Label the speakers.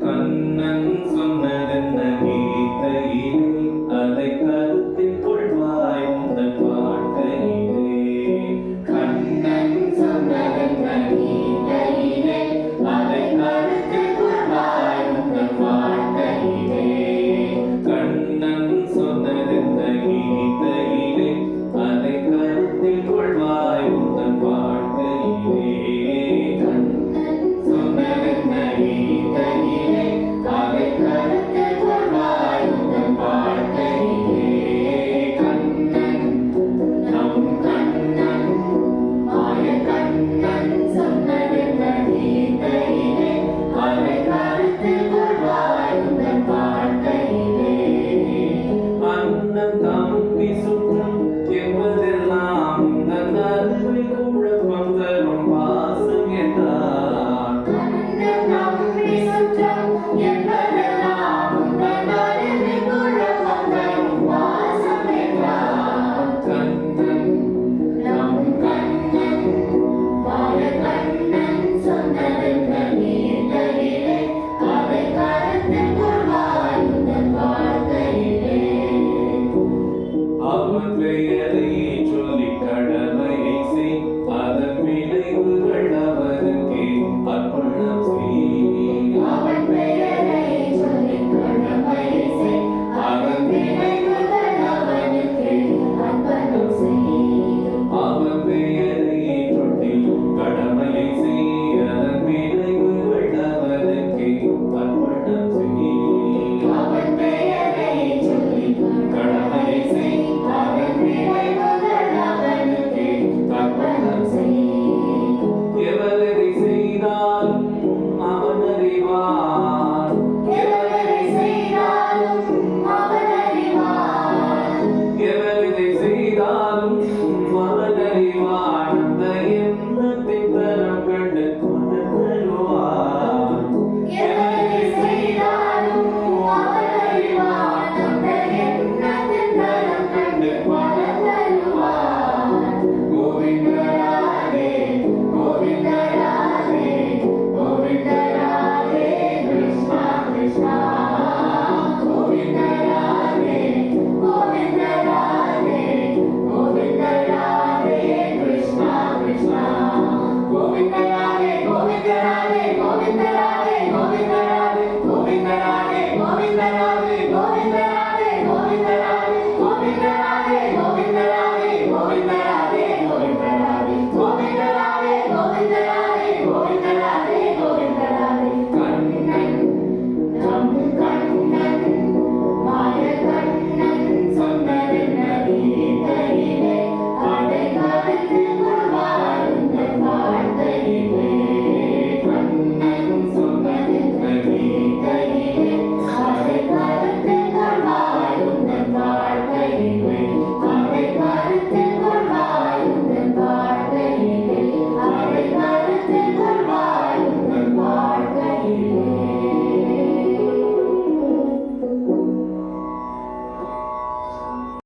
Speaker 1: கண்ணன் சொன்னதென்ன கீதையிலே அதை கருத்தில் கொள்வாய் உந்தன் வாழ்க்கையிலே. கண்ணன் சொன்னதென்ன கீதையிலே அதை கருத்தில் கொள்வாய் உந்தன் வாழ்க்கையிலே. கண்ணன் சொன்னதென்ன கீதையிலே அதை கருத்தில் கொள்வாய் உந்தன் வாழ்க்கையிலே. கண்ணன் சொன்னதென்ன கீதையிலே அதை கருத்தில் கொள்வாய் உந்தன் வாழ்க்கையிலே. கண்ணன் நம் கண்ணன் மாய கண்ணன் சொன்னதென்ன கீதையிலே அதை கருத்தில் கொள்வாய் உந்தன் வாழ்க்கையிலே. அண்ணன் தம்பி சுற்றம் என்பதெல்லாம் உந்தன் அருள் குழப்பம் தரும் பாசம் என்றார்.
Speaker 2: அண்ணன் தம்பி சுற்றம் என்பதெல்லாம் உந்தன் அருள் குழப்பம் தரும் பாசம் என்றார்.
Speaker 1: கண்ணன் நம் கண்ணன்
Speaker 2: மாய கண்ணன் சொன்னதென்ன கீதையிலே அதை கருத்தில் கொள்வாய் உந்தன் வாழ்க்கையிலே.
Speaker 1: அவன் பெயரை சொல்லி கடமையை செய் அதன் விளைவுகள் அவனுக்கே அர்ப்பணம் செய்.
Speaker 2: அவன் பெயரை சொல்லி கடமையை செய் அதன் விளைவுகள் அவனுக்கு அர்ப்பணம் செய்.
Speaker 1: அவன் பெயரை சொல்லி கடமையை செய் அதன் விளைவுகள் அவனுக்கே அர்ப்பணம் செய்.
Speaker 2: அவன் பெயரை சொல்லி
Speaker 1: கடமையை செய்
Speaker 2: அதன் விளைவுகள் அவனுக்கு அர்ப்பணம் செய்.
Speaker 1: எவரை செய்தாலும் அவன் அறிவான்.
Speaker 2: எவரை செய்தாலும் அவன் அறிவான்.
Speaker 1: எவரை செய்தாலும் அவன் அறிவான். அந்த எண்ணத்தின் தரம் கண்டு மனம் தருவான்.
Speaker 2: எவரை செய்தாலும் அவன் அறிவான். அந்த எண்ணத்தின் தரம் கண்டு மனம் தருவான். கோவிந்த ராதே கோவிந்த ராதே கோவிந்த ராதே கிருஷ்ணா கிருஷ்ணா. கோவிந்த ராதே கோவிந்த ராதே கோவிந்த ராதே கிருஷ்ணா கிருஷ்ணா. கோவிந்த ராதே கோவிந்த ராதே